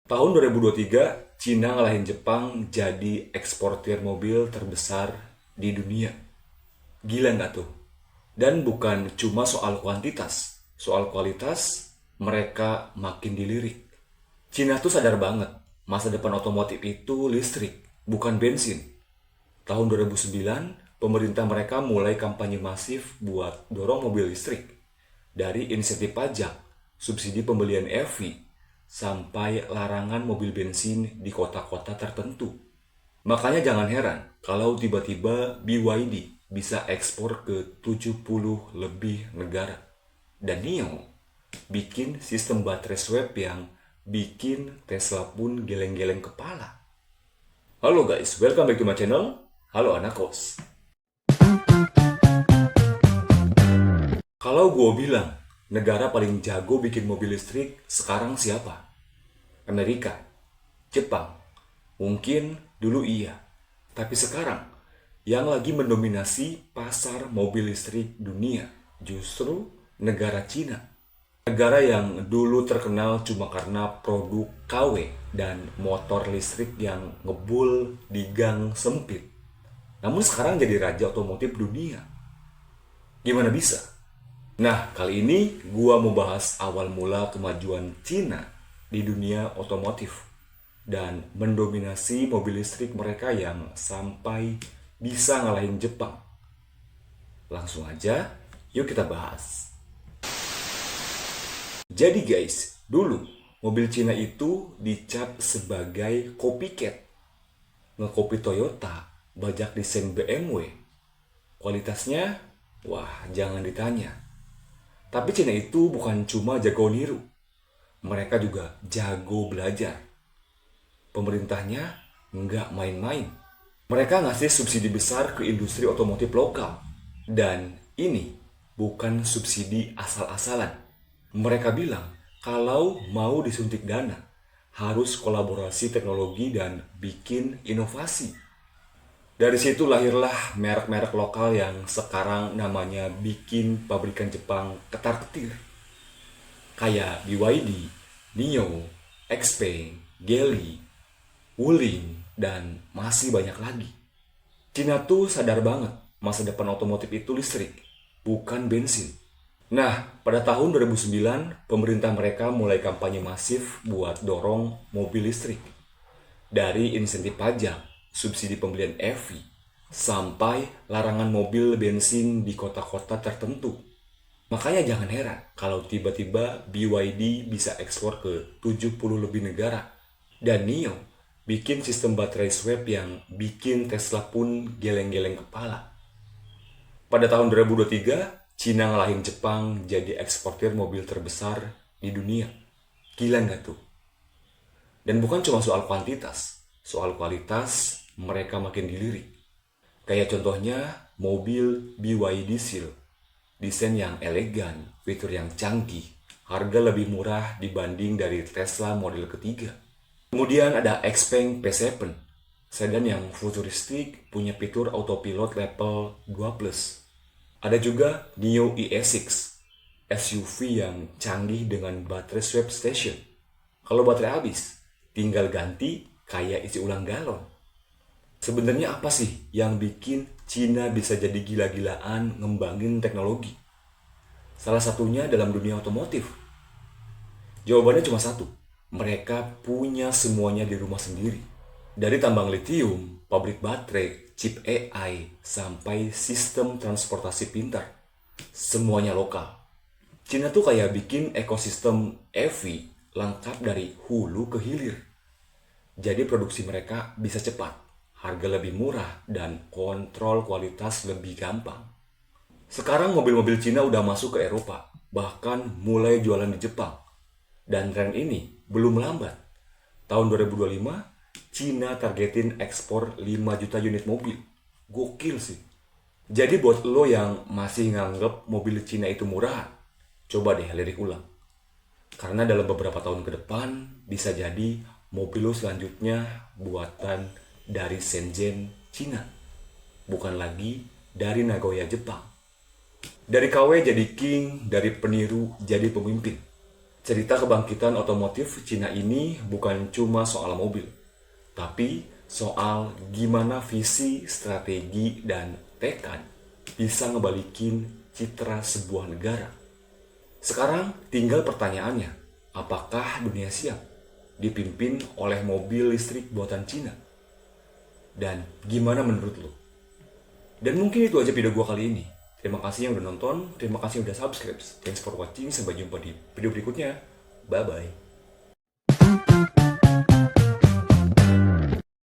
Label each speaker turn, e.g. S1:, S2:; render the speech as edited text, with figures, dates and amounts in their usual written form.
S1: Tahun 2023, Cina ngalahin Jepang jadi eksportir mobil terbesar di dunia. Gila nggak tuh? Dan bukan cuma soal kuantitas, soal kualitas mereka makin dilirik. Cina tuh sadar banget, masa depan otomotif itu listrik, bukan bensin. Tahun 2009, pemerintah mereka mulai kampanye masif buat dorong mobil listrik. Dari insentif pajak, subsidi pembelian EV, sampai larangan mobil bensin di kota-kota tertentu. Makanya jangan heran kalau tiba-tiba BYD bisa ekspor ke 70 lebih negara. Dan NIO bikin sistem baterai swap yang bikin Tesla pun geleng-geleng kepala. Halo guys, welcome back to my channel. Halo anak kos. Kalau gue bilang negara paling jago bikin mobil listrik sekarang siapa? Amerika, Jepang. Mungkin dulu iya, tapi sekarang yang lagi mendominasi pasar mobil listrik dunia justru negara Cina. Negara yang dulu terkenal cuma karena produk KW dan motor listrik yang ngebul di gang sempit. Namun sekarang jadi raja otomotif dunia. Gimana bisa? Nah, kali ini gua mau bahas awal mula kemajuan Cina di dunia otomotif dan mendominasi mobil listrik mereka yang sampai bisa ngalahin Jepang. Langsung aja, yuk kita bahas. Jadi guys, dulu mobil Cina itu dicap sebagai copycat. Ngekopi Toyota, bajak desain BMW. Kualitasnya, wah jangan ditanya. Tapi Cina itu bukan cuma jago niru, mereka juga jago belajar. Pemerintahnya nggak main-main. Mereka ngasih subsidi besar ke industri otomotif lokal. Dan ini bukan subsidi asal-asalan. Mereka bilang kalau mau disuntik dana, harus kolaborasi teknologi dan bikin inovasi. Dari situ lahirlah merek-merek lokal yang sekarang namanya bikin pabrikan Jepang ketar-ketir. Kayak BYD, NIO, XPeng, Geely, Wuling, dan masih banyak lagi. Cina tuh sadar banget masa depan otomotif itu listrik, bukan bensin. Nah, pada tahun 2009, pemerintah mereka mulai kampanye masif buat dorong mobil listrik. Dari insentif pajak, subsidi pembelian EV, sampai larangan mobil bensin di kota-kota tertentu. Makanya jangan heran kalau tiba-tiba BYD bisa ekspor ke 70 lebih negara. Dan NIO bikin sistem baterai swap yang bikin Tesla pun geleng-geleng kepala. Pada tahun 2023, Cina ngalahin Jepang jadi eksportir mobil terbesar di dunia. Gila nggak tuh? Dan bukan cuma soal kuantitas, soal kualitas mereka makin dilirik. Kayak contohnya mobil BYD Seal. Desain yang elegan, fitur yang canggih, harga lebih murah dibanding dari Tesla model ketiga. Kemudian ada Xpeng P7, sedan yang futuristik punya fitur autopilot level 2+. Ada juga NIO ES6, SUV yang canggih dengan baterai swap station. Kalau baterai habis, tinggal ganti kayak isi ulang galon. Sebenarnya apa sih yang bikin Cina bisa jadi gila-gilaan ngembangin teknologi? Salah satunya dalam dunia otomotif. Jawabannya cuma satu. Mereka punya semuanya di rumah sendiri. Dari tambang litium, pabrik baterai, chip AI, sampai sistem transportasi pintar. Semuanya lokal. Cina tuh kayak bikin ekosistem EV lengkap dari hulu ke hilir. Jadi produksi mereka bisa cepat, harga lebih murah, dan kontrol kualitas lebih gampang. Sekarang mobil-mobil Cina udah masuk ke Eropa, bahkan mulai jualan di Jepang. Dan tren ini belum lambat. Tahun 2025, Cina targetin ekspor 5 juta unit mobil. Gokil sih. Jadi buat lo yang masih nganggep mobil Cina itu murah, coba deh lirik ulang. Karena dalam beberapa tahun ke depan, bisa jadi mobil lo selanjutnya buatan dari Shenzhen, Cina. Bukan lagi dari Nagoya, Jepang. Dari KW jadi king, dari peniru jadi pemimpin. Cerita kebangkitan otomotif Cina ini bukan cuma soal mobil, tapi soal gimana visi, strategi, dan tekad bisa ngebalikin citra sebuah negara. Sekarang tinggal pertanyaannya, apakah dunia siap dipimpin oleh mobil listrik buatan Cina? Dan gimana menurut lo? Dan mungkin itu aja video gue kali ini. Terima kasih yang udah nonton, terima kasih yang udah subscribe. Thanks for watching, sampai jumpa di video berikutnya. Bye-bye.